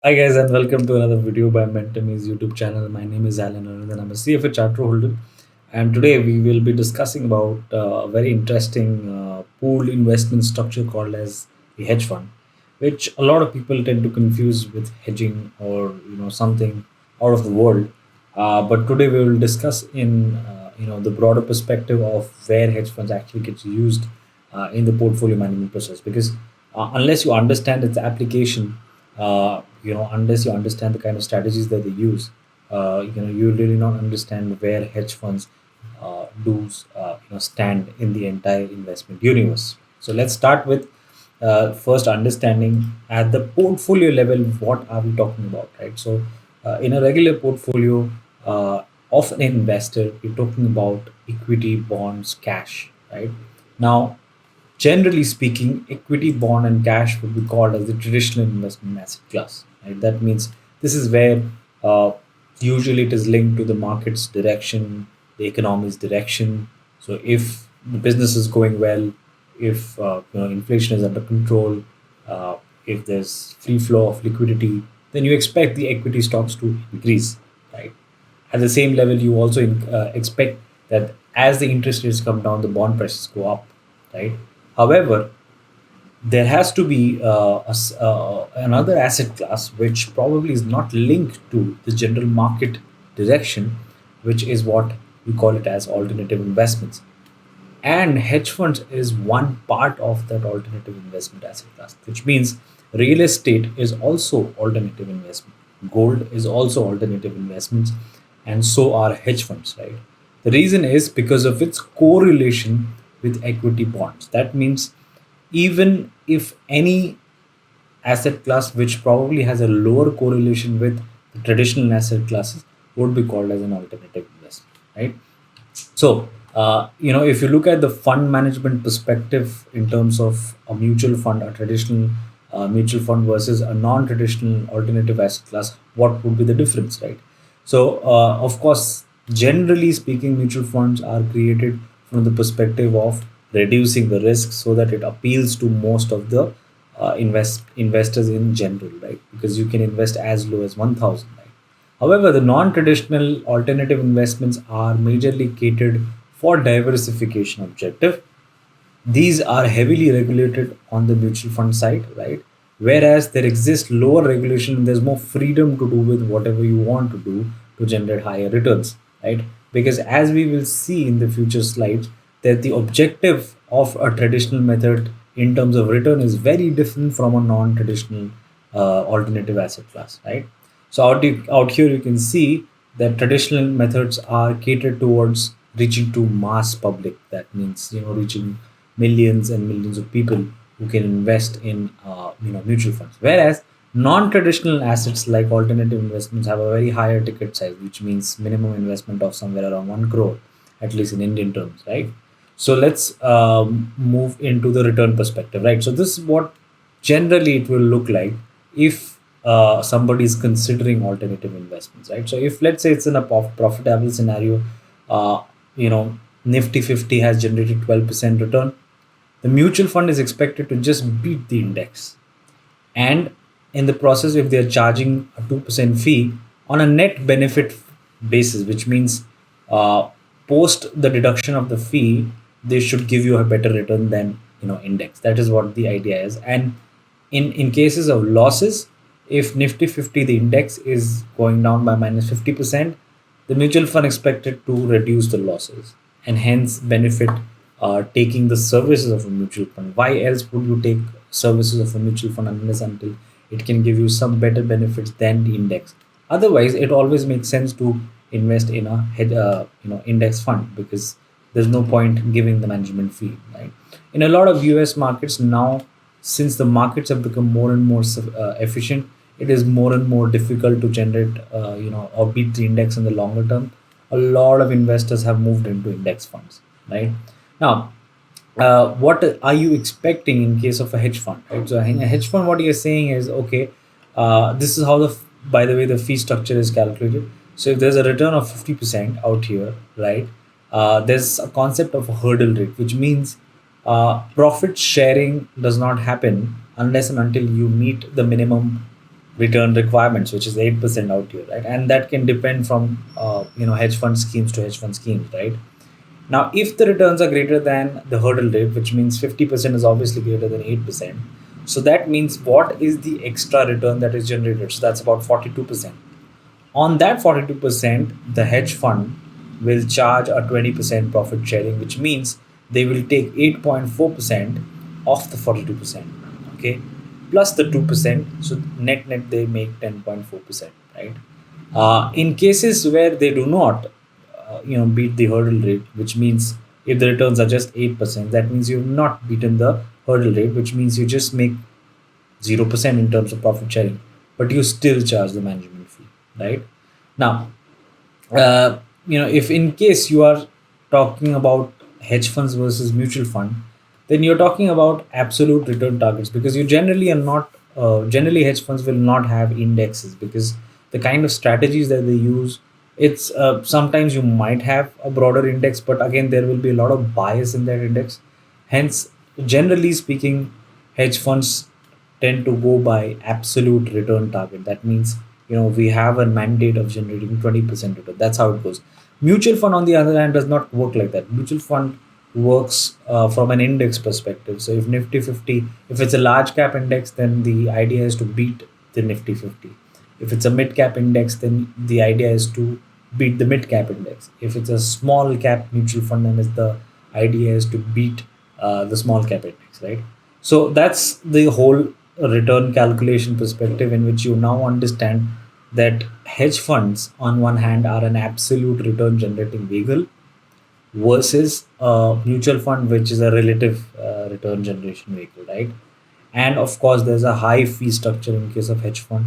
Hi guys and welcome to another video by Mentome's YouTube channel. My name is Alan and I'm a CFA charter holder, and today we will be discussing about a very interesting pooled investment structure called as the hedge fund, which a lot of people tend to confuse with hedging or something out of the world. But today we will discuss in the broader perspective of where hedge funds actually get used in the portfolio management process, because unless you understand its application, unless you understand the kind of strategies that they use, you really not understand where hedge funds stand in the entire investment universe. So let's start with first understanding at the portfolio level what are we talking about, right? So in a regular portfolio of an investor, we're talking about equity, bonds, cash, right? Now, generally speaking, equity, bond, and cash would be called as the traditional investment asset class. Right? That means this is where uh, usually it is linked to the market's direction, the economy's direction. So if the business is going well, if inflation is under control, if there's free flow of liquidity, then you expect the equity stocks to increase, right? At the same level, you also expect that as the interest rates come down, the bond prices go up, right? However, there has to be another asset class which probably is not linked to the general market direction, which is what we call it as alternative investments. And hedge funds is one part of that alternative investment asset class, which means real estate is also alternative investment, gold is also alternative investments, and so are hedge funds, right? The reason is because of its correlation with equity bonds. That means even if any asset class which probably has a lower correlation with the traditional asset classes would be called as an alternative investment, right? So, if you look at the fund management perspective in terms of a mutual fund, a traditional mutual fund versus a non-traditional alternative asset class, what would be the difference, right? So, of course, generally speaking, mutual funds are created from the perspective of reducing the risk so that it appeals to most of the investors in general, right? Because you can invest as low as 1,000, right? However, the non-traditional alternative investments are majorly catered for diversification objective. These are heavily regulated on the mutual fund side, right? Whereas there exists lower regulation and there's more freedom to do with whatever you want to do to generate higher returns, right? Because as we will see in the future slides, that the objective of a traditional method in terms of return is very different from a non-traditional alternative asset class, right? So out here you can see that traditional methods are catered towards reaching to mass public. That means reaching millions and millions of people who can invest in mutual funds. Whereas non-traditional assets like alternative investments have a very higher ticket size, which means minimum investment of somewhere around 1 crore, at least in Indian terms, right? So let's move into the return perspective, right? So this is what generally it will look like if somebody is considering alternative investments, right? So if let's say it's in a profitable scenario, uh, you know, Nifty 50 has generated 12% return, the mutual fund is expected to just beat the index. And in the process, if they're charging a 2% fee on a net benefit basis, which means uh, post the deduction of the fee, they should give you a better return than index. That is what the idea is. And in cases of losses, if Nifty 50, the index is going down by minus 50%, the mutual fund expected to reduce the losses and hence benefit taking the services of a mutual fund. Why else would you take services of a mutual fund unless until it can give you some better benefits than the index? Otherwise, it always makes sense to invest in a index fund, because there's no point giving the management fee, right? In a lot of US markets now, since the markets have become more and more efficient, it is more and more difficult to generate or beat the index in the longer term. A lot of investors have moved into index funds, right? Now, what are you expecting in case of a hedge fund, right? So a hedge fund, what you're saying is, okay, this is how by the way, the fee structure is calculated. So if there's a return of 50% out here, right, there's a concept of a hurdle rate, which means profit sharing does not happen unless and until you meet the minimum return requirements, which is 8% out here, right? And that can depend from hedge fund schemes to hedge fund schemes, right? Now, if the returns are greater than the hurdle rate, which means 50% is obviously greater than 8%, so that means what is the extra return that is generated? So that's about 42%. On that 42%, the hedge fund will charge a 20% profit sharing, which means they will take 8.4% of the 42%, okay, plus the 2%. So net net they make 10.4%, right? In cases where they do not, beat the hurdle rate, which means if the returns are just 8%, that means you've not beaten the hurdle rate, which means you just make 0% in terms of profit sharing, but you still charge the management fee, right? Now, if in case you are talking about hedge funds versus mutual fund, then you're talking about absolute return targets, because you generally are not generally hedge funds will not have indexes, because the kind of strategies that they use, it's sometimes you might have a broader index, but again there will be a lot of bias in that index. Hence, generally speaking, hedge funds tend to go by absolute return target. That means, we have a mandate of generating 20% return. That's how it goes. Mutual fund, on the other hand, does not work like that. Mutual fund works from an index perspective. So if Nifty 50, if it's a large cap index, then the idea is to beat the Nifty 50. If it's a mid cap index, then the idea is to beat the mid cap index. If it's a small cap mutual fund, then the idea is to beat the small cap index, right? So that's the whole return calculation perspective, in which you now understand that hedge funds, on one hand, are an absolute return generating vehicle versus a mutual fund, which is a relative return generation vehicle, right? And of course, there's a high fee structure in case of hedge fund.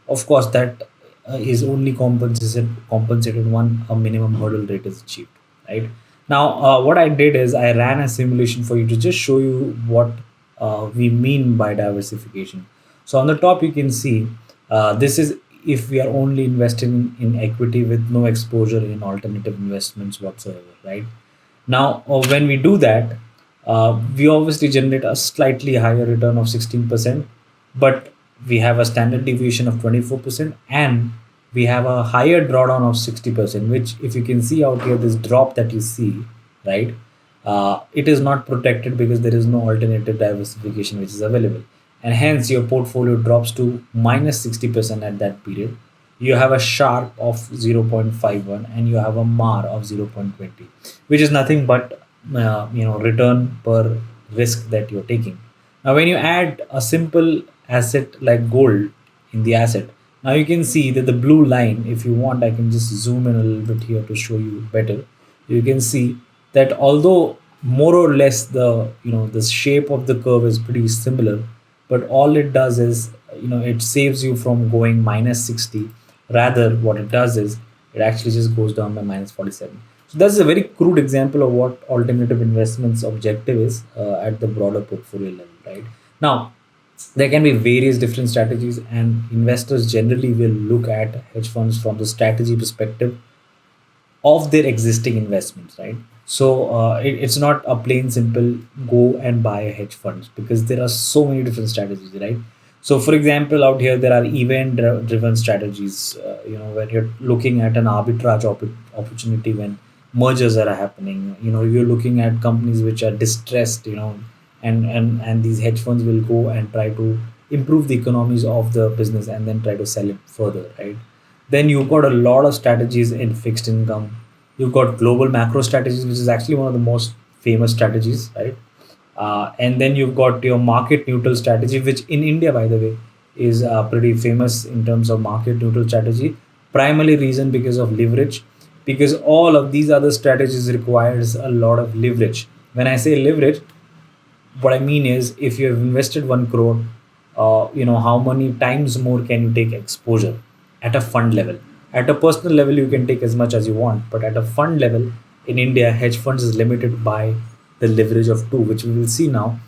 Of course, that is only compensated when a minimum hurdle rate is achieved, right? Now, what I did is I ran a simulation for you to just show you what we mean by diversification. So on the top, you can see this is if we are only investing in equity with no exposure in alternative investments whatsoever, right? Now, when we do that, we obviously generate a slightly higher return of 16%, but we have a standard deviation of 24%, and we have a higher drawdown of 60%, which, if you can see out here, this drop that you see, right? It is not protected because there is no alternative diversification which is available. And hence, your portfolio drops to minus 60% at that period. You have a sharp of 0.51, and you have a mar of 0.20, which is nothing but return per risk that you're taking. Now, when you add a simple asset like gold in the asset, now you can see that the blue line, if you want, I can just zoom in a little bit here to show you better. You can see that although more or less the shape of the curve is pretty similar, but all it does is, it saves you from going minus 60. Rather, what it does is it actually just goes down by minus 47. So that's a very crude example of what alternative investments objective is at the broader portfolio level, right? Now, there can be various different strategies, and investors generally will look at hedge funds from the strategy perspective of their existing investments, right? So it's not a plain simple go and buy a hedge funds, because there are so many different strategies, right? So, for example, out here there are event driven strategies, where you're looking at an arbitrage opportunity when mergers are happening. You're looking at companies which are distressed, and these hedge funds will go and try to improve the economies of the business and then try to sell it further, right? Then you've got a lot of strategies in fixed income. You've got global macro strategies, which is actually one of the most famous strategies, right? And then you've got your market neutral strategy, which in India, by the way, is pretty famous in terms of market neutral strategy. Primarily reason because of leverage, because all of these other strategies requires a lot of leverage. When I say leverage, what I mean is, if you have invested 1 crore, how many times more can you take exposure at a fund level? At a personal level, you can take as much as you want, but at a fund level, in India, hedge funds is limited by the leverage of two, which we will see now,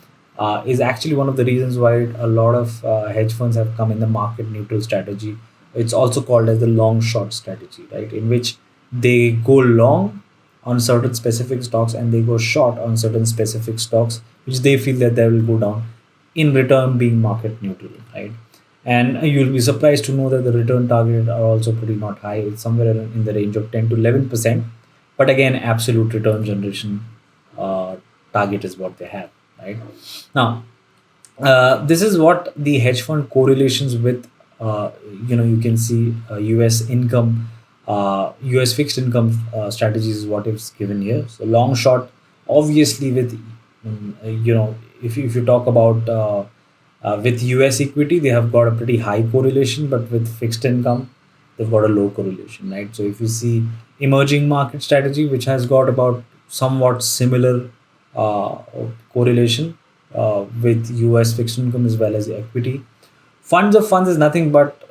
is actually one of the reasons why a lot of hedge funds have come in the market neutral strategy. It's also called as the long short strategy, right? In which they go long on certain specific stocks and they go short on certain specific stocks which they feel that they will go down, in return being market neutral, right? And you'll be surprised to know that the return target are also pretty not high. It's somewhere in the range of 10 to 11%. But again, absolute return generation uh, target is what they have, right? Now, this is what the hedge fund correlations with, you can see US income, US fixed income strategies is what it's given here. So long short, obviously with, if you talk about with US equity, they have got a pretty high correlation, but with fixed income, they've got a low correlation, right? So if you see emerging market strategy, which has got about somewhat similar uh, correlation with US fixed income as well as equity. Funds of funds is nothing but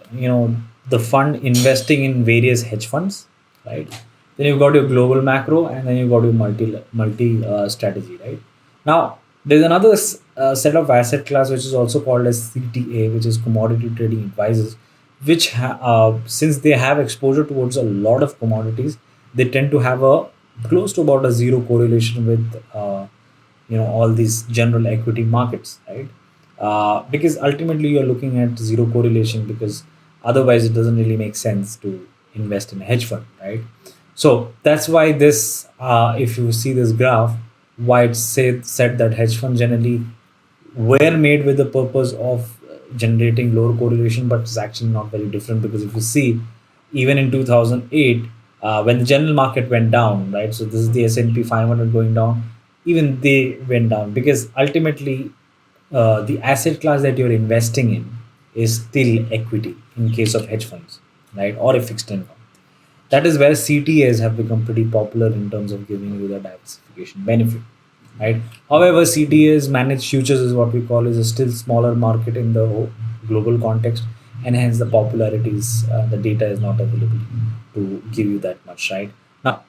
the fund investing in various hedge funds, right? Then you've got your global macro, and then you've got your multi strategy, right? Now there's another set of asset class which is also called as CTA, which is commodity trading advisors, which since they have exposure towards a lot of commodities, they tend to have a close to about a zero correlation with all these general equity markets, right? Because ultimately you're looking at zero correlation, because otherwise it doesn't really make sense to invest in a hedge fund, right? So that's why this, if you see this graph, why it's said that hedge funds generally were made with the purpose of generating lower correlation, but it's actually not very different, because if you see, even in 2008, when the general market went down, right? So this is the S&P 500 going down, even they went down, because ultimately the asset class that you're investing in is still equity in case of hedge funds, right? Or a fixed income. That is where CTAs have become pretty popular in terms of giving you the diversification benefit, right? However, CTAs managed futures is what we call is a still smaller market in the global context, and hence the popularities, the data is not available to give you that much, right? Now,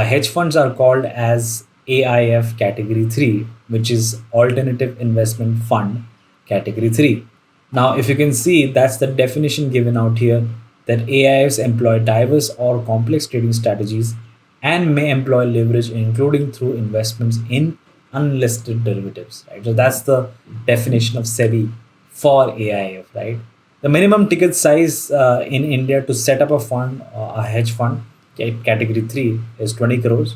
hedge funds are called as AIF category 3, which is alternative investment fund category 3. Now, if you can see, that's the definition given out here, that AIFs employ diverse or complex trading strategies and may employ leverage, including through investments in unlisted derivatives. Right. So that's the definition of SEBI for AIF. Right. The minimum ticket size in India to set up a fund, a hedge fund, category 3, is 20 crores.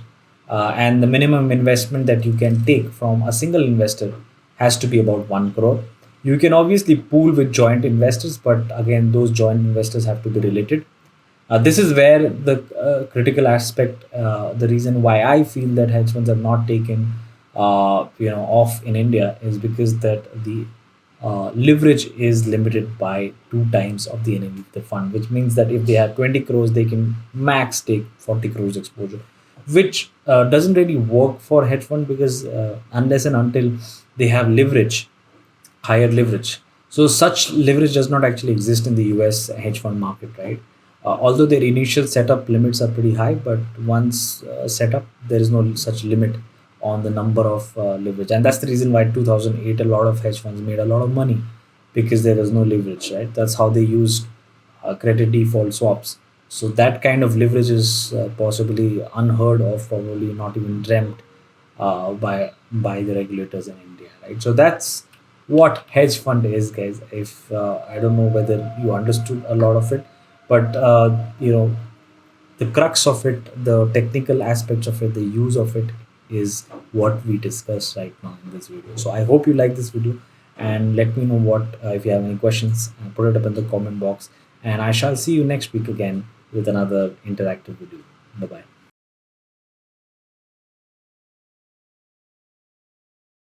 And the minimum investment that you can take from a single investor has to be about 1 crore. You can obviously pool with joint investors, but again, those joint investors have to be related. This is where the critical aspect, the reason why I feel that hedge funds are not taken, off in India, is because that the leverage is limited by two times of the NAV of the fund, which means that if they have 20 crores, they can max take 40 crores exposure, which doesn't really work for hedge fund, because unless and until they have leverage, higher leverage. So such leverage does not actually exist in the US hedge fund market, right? Although their initial setup limits are pretty high, but once set up, there is no such limit on the number of leverage, and that's the reason why 2008 a lot of hedge funds made a lot of money, because there was no leverage, right? That's how they used credit default swaps. So that kind of leverage is possibly unheard of, probably not even dreamt by the regulators in India, right? So that's what hedge fund is, guys. If I don't know whether you understood a lot of it, but the crux of it, the technical aspects of it, the use of it is what we discussed right now in this video. So I hope you like this video, and let me know what if you have any questions, put it up in the comment box, and I shall see you next week again with another interactive video. Bye bye.